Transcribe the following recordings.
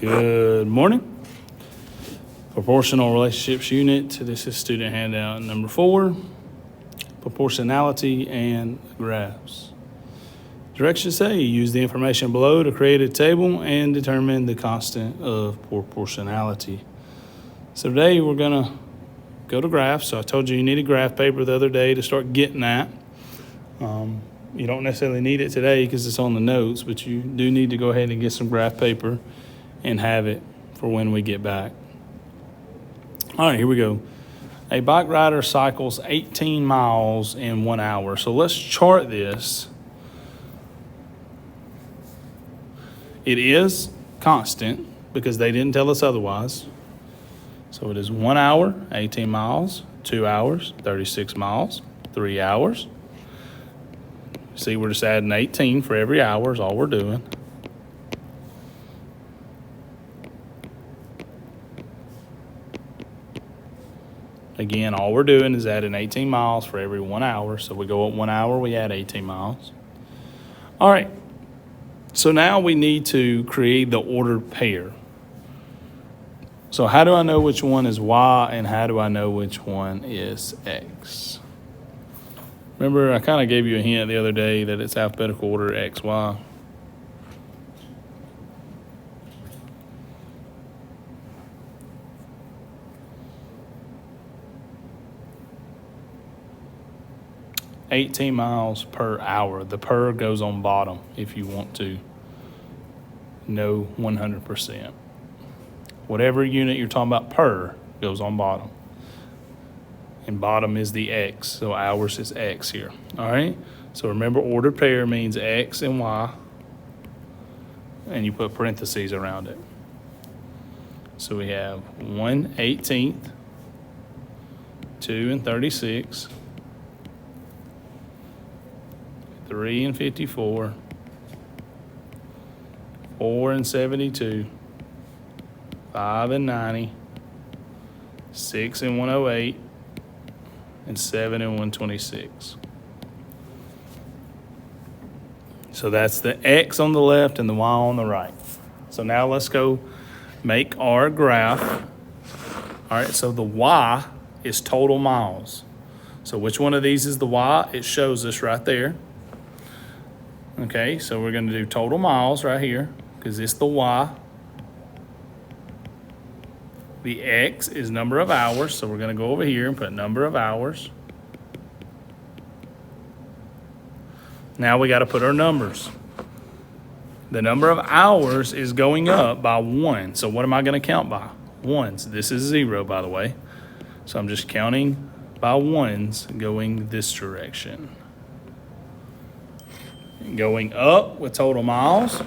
Good morning. Proportional relationships unit. This is student handout number 4, proportionality and graphs. Directions say use the information below to create a table and determine the constant of proportionality. So today we're going to go to graphs. So I told you needed graph paper the other day to start getting that. You don't necessarily need it today because it's on the notes, but you do need to go ahead and get some graph paper and have it for when we get back. All right, here we go. A bike rider cycles 18 miles in 1 hour. So let's chart this. It is constant because they didn't tell us otherwise. So it is 1 hour, 18 miles, 2 hours, 36 miles, 3 hours. See, we're just adding 18 for every hour is all we're doing. Again, all we're doing is adding 18 miles for every 1 hour. So we go up 1 hour, we add 18 miles. All right. So now we need to create the ordered pair. So how do I know which one is Y and how do I know which one is X? Remember, I kind of gave you a hint the other day that it's alphabetical order X, Y. $18 miles per hour. The per goes on bottom if you want to know 100%. Whatever unit you're talking about per goes on bottom. And bottom is the X, so hours is X here. All right? So remember, ordered pair means X and Y, and you put parentheses around it. So we have 1/18, 2 and 36, 3 and 54, 4 and 72, 5 and 90, 6 and 108, and 7 and 126. So that's the X on the left and the Y on the right. So now let's go make our graph. All right, so the Y is total miles. So which one of these is the Y? It shows us right there. Okay, so we're going to do total miles right here because it's the Y. The X is number of hours, so we're going to go over here and put number of hours. Now we got to put our numbers. The number of hours is going up by 1. So what am I going to count by? Ones. This is 0, by the way. So I'm just counting by ones going this direction. Going up with total miles,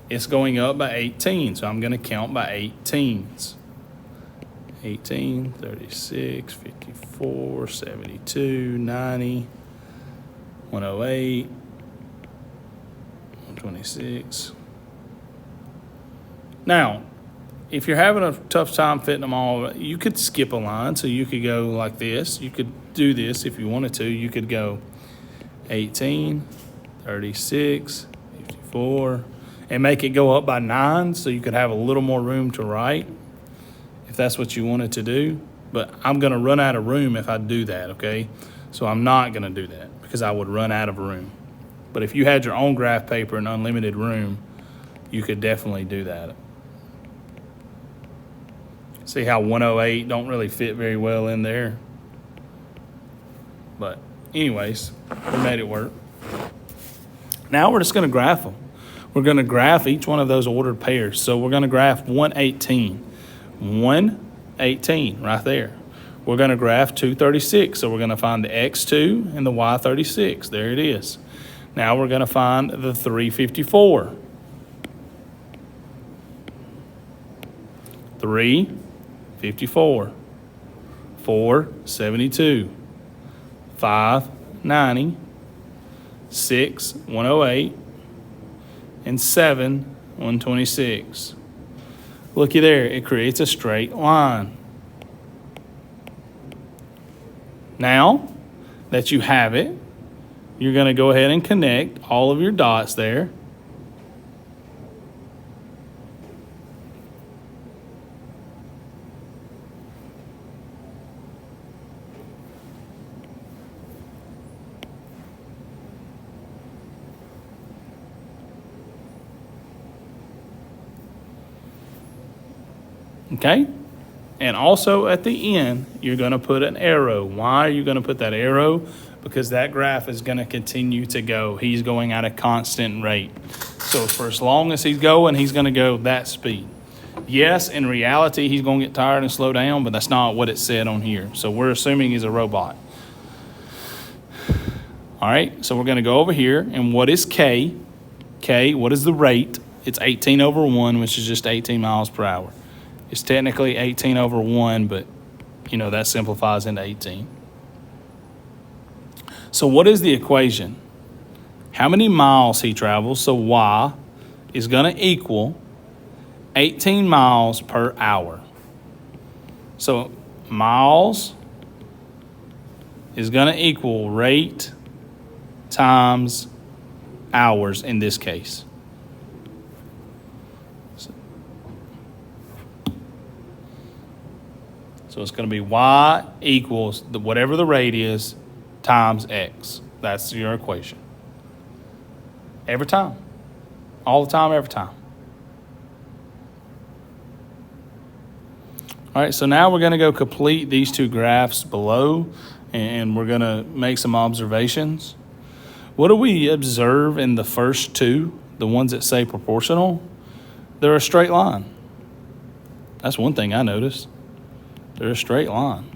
it's going up by 18. So I'm going to count by 18s. 18, 36, 54, 72, 90, 108, 126. Now, if you're having a tough time fitting them all, you could skip a line. So you could go like this. You could do this if you wanted to. You could go 18, 36, 54, and make it go up by 9 so you could have a little more room to write, if that's what you wanted to do. But I'm going to run out of room if I do that, okay? So I'm not going to do that because I would run out of room. But if you had your own graph paper and unlimited room, you could definitely do that. See how 108 don't really fit very well in there? But anyways, we made it work. Now we're just going to graph them. We're going to graph each one of those ordered pairs. So we're going to graph 118. 118 right there. We're going to graph 236. So we're going to find the X2 and the Y36. There it is. Now we're going to find the 354. 354. 472. 590. 6 108. And 7 126. Looky there, it creates a straight line. Now that you have it, you're going to go ahead and connect all of your dots there. Okay? And also at the end, you're going to put an arrow. Why are you going to put that arrow? Because that graph is going to continue to go. He's going at a constant rate. So for as long as he's going to go that speed. Yes, in reality, he's going to get tired and slow down, but that's not what it said on here. So we're assuming he's a robot. All right, so we're going to go over here, and what is K? K, what is the rate? It's 18 over 1, which is just 18 miles per hour. It's technically 18 over 1, but, that simplifies into 18. So what is the equation? How many miles he travels, so Y is going to equal 18 miles per hour. So miles is going to equal rate times hours in this case. So it's going to be Y equals whatever the rate is times X. That's your equation. Every time. All the time, every time. All right, so now we're going to go complete these two graphs below, and we're going to make some observations. What do we observe in the first two, the ones that say proportional? They're a straight line. That's one thing I noticed. They're a straight line.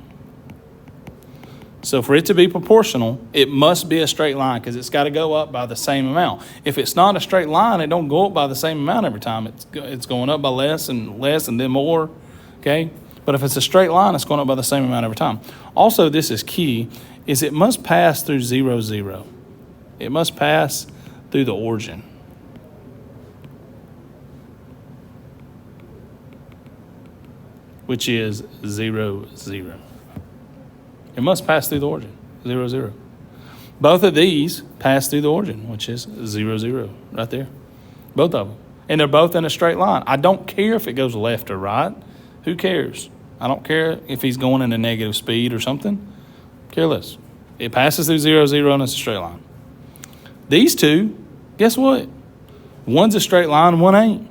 So for it to be proportional, it must be a straight line because it's got to go up by the same amount. If it's not a straight line, it don't go up by the same amount every time. It's going up by less and then more, okay? But if it's a straight line, it's going up by the same amount every time. Also, this is key, is it must pass through 0, 0. It must pass through the origin. Which is 0, 0. It must pass through the origin, 0, 0. Both of these pass through the origin, which is 0, 0, right there. Both of them. And they're both in a straight line. I don't care if it goes left or right. Who cares? I don't care if he's going in a negative speed or something. Careless. It passes through 0, 0, and it's a straight line. These two, guess what? One's a straight line, one ain't.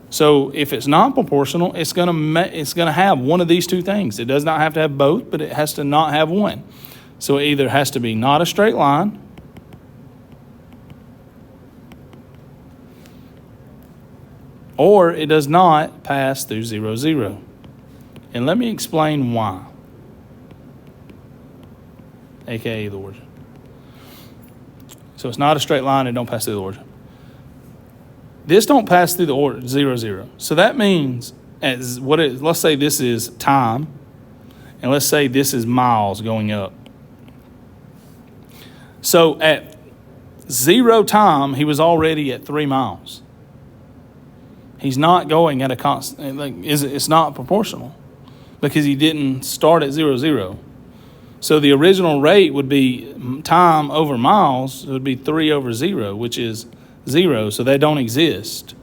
So if it's not proportional, it's gonna have one of these two things. It does not have to have both, but it has to not have one. So it either has to be not a straight line, or it does not pass through 0, 0. And let me explain why, aka the origin. So it's not a straight line, it don't pass through the origin. This don't pass through the order 0, 0. So that means let's say this is time, and let's say this is miles going up. So at 0 time, he was already at 3 miles. He's not going at a constant. It's not proportional because he didn't start at 0, 0. So the original rate would be time over miles. It would be 3 over 0, which is 0, so they don't exist.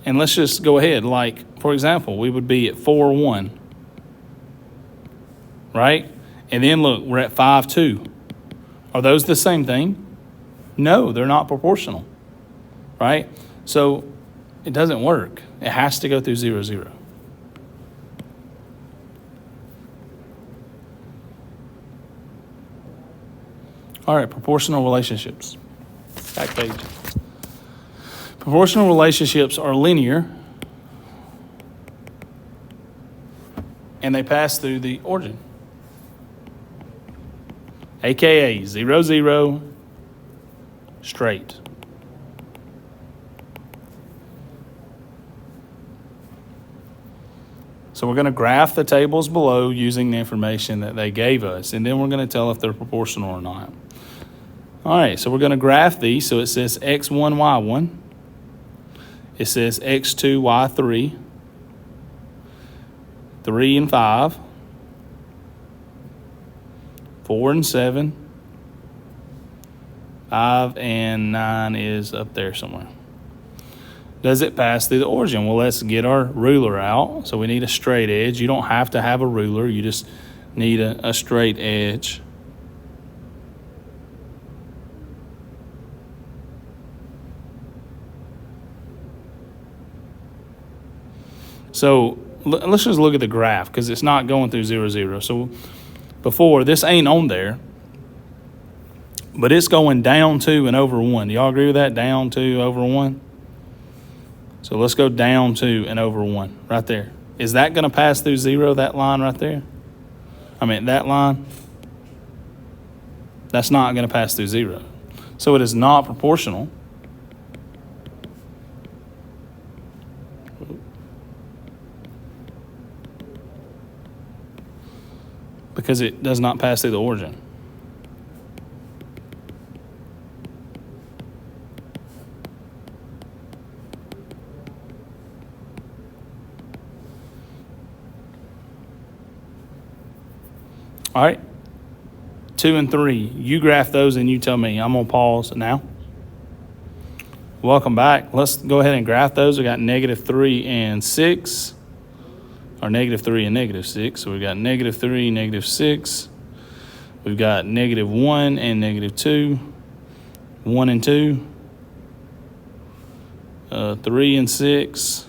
And let's just go ahead. Like, for example, we would be at 4, 1. Right? And then look, we're at 5, 2. Are those the same thing? No, they're not proportional. Right? So it doesn't work. It has to go through 0, 0. All right, proportional relationships. Back page. Proportional relationships are linear, and they pass through the origin, aka 0, 0, straight. So we're going to graph the tables below using the information that they gave us, and then we're going to tell if they're proportional or not. All right, so we're going to graph these. So it says x1, y1. It says x2, y3. 3 and 5. 4 and 7. 5 and 9 is up there somewhere. Does it pass through the origin? Well, let's get our ruler out. So we need a straight edge. You don't have to have a ruler. You just need a straight edge. So let's just look at the graph because it's not going through 0, 0. So before, this ain't on there, but it's going down 2 and over 1. Do y'all agree with that? Down 2, over 1? So let's go down 2 and over 1 right there. Is that going to pass through 0, that line right there? I mean, that line? That's not going to pass through 0. So it is not proportional. Because it does not pass through the origin. All right, 2 and 3. You graph those and you tell me. I'm going to pause now. Welcome back. Let's go ahead and graph those. We got -3 and 6. Or -3 and -6. So we've got -3, -6. We've got -1 and -2. 1 and 2. 3 and 6.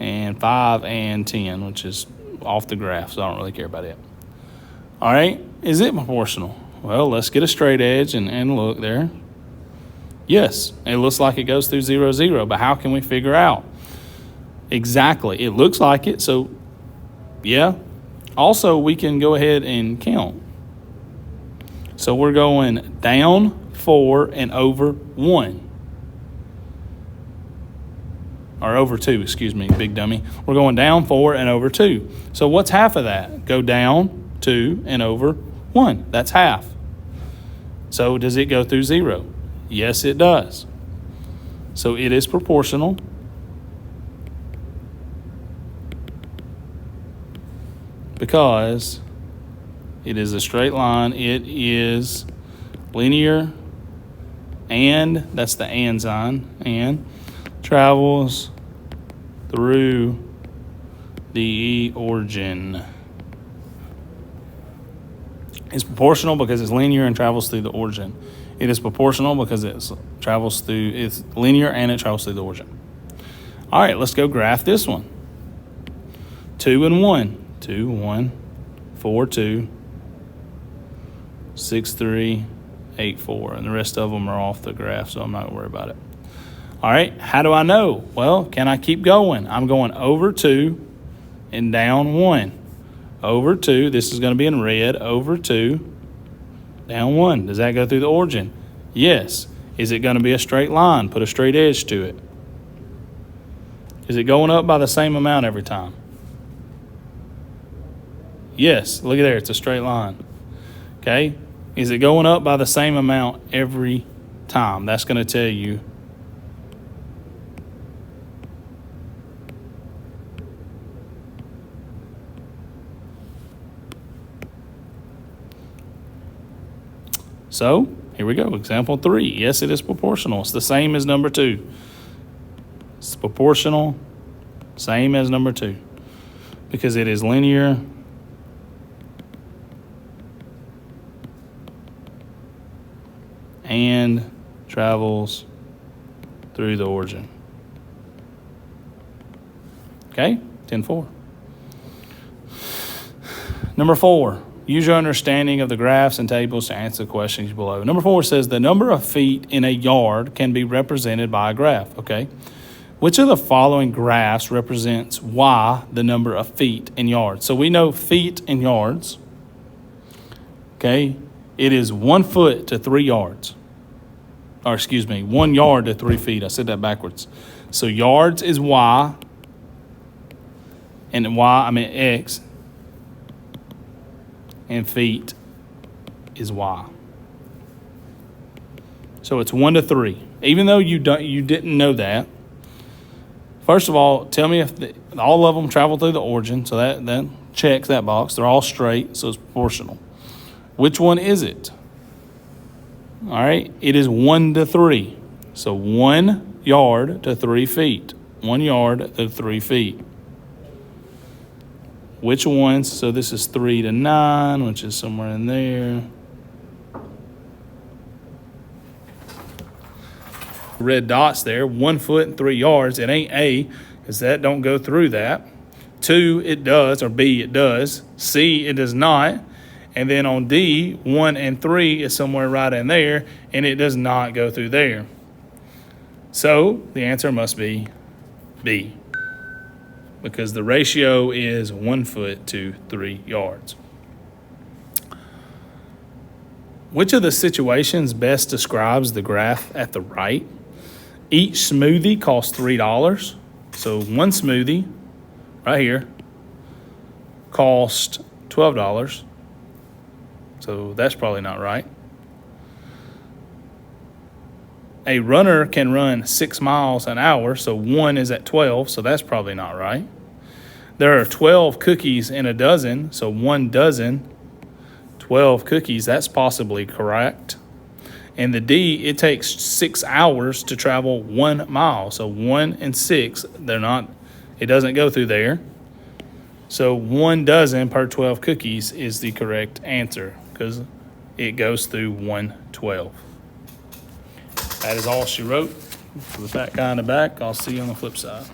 And 5 and 10, which is off the graph, so I don't really care about it. All right, is it proportional? Well, let's get a straight edge and look there. Yes, it looks like it goes through 0, 0, but how can we figure out? Exactly, it looks like it, so yeah. Also, we can go ahead and count. So we're going down 4 and over 1. Or over 2, excuse me, big dummy. We're going down 4 and over 2. So what's half of that? Go down 2 and over 1. That's half. So does it go through 0? Yes, it does. So it is proportional. Because it is a straight line. It is linear. And, that's the and sign, and travels through the origin. It's proportional because it's linear and travels through the origin. It is proportional because it's linear and it travels through the origin. All right, let's go graph this one. 2 and 1. 2, 1, 4, 2, 6, 3, 8, 4. And the rest of them are off the graph, so I'm not going to worry about it. All right, how do I know? Well, can I keep going? I'm going over 2 and down 1. Over 2, this is going to be in red, over 2, down 1. Does that go through the origin? Yes. Is it going to be a straight line? Put a straight edge to it. Is it going up by the same amount every time? Yes, look at there, it's a straight line. Okay, is it going up by the same amount every time? That's going to tell you so here we go, example 3. Yes, it is proportional. It's the same as number 2. It's proportional, same as number 2, because it is linear and travels through the origin. Okay, 10-4. Number 4, use your understanding of the graphs and tables to answer the questions below. Number 4 says the number of feet in a yard can be represented by a graph. Okay, which of the following graphs represents the number of feet in yards? So we know feet in yards. Okay, it is 1 foot to 3 yards. Or excuse me, 1 yard to 3 feet. I said that backwards. So yards is Y, and Y, I mean X, and feet is Y. So it's 1 to 3. Even though you didn't know that, first of all, tell me if all of them travel through the origin. So that checks that box. They're all straight, so it's proportional. Which one is it? All right, it is 1 to 3. So 1 yard to 3 feet. 1 yard to 3 feet. Which ones? So this is 3 to 9, which is somewhere in there. Red dots there, 1 foot and 3 yards. It ain't A, because that don't go through that. 2, it does, or B, it does. C, it does not. And then on D, 1 and 3 is somewhere right in there, and it does not go through there. So the answer must be B, because the ratio is 1 foot to 3 yards. Which of the situations best describes the graph at the right? Each smoothie costs $3. So one smoothie right here cost $12. So that's probably not right. A runner can run 6 miles an hour, so 1 is at 12, so that's probably not right. There are 12 cookies in a dozen, so 1 dozen, 12 cookies, that's possibly correct. And the D, it takes 6 hours to travel 1 mile, so 1 and 6, it doesn't go through there. So 1 dozen per 12 cookies is the correct answer, because it goes through 1/12. That is all she wrote. For the fat guy in the back, I'll see you on the flip side.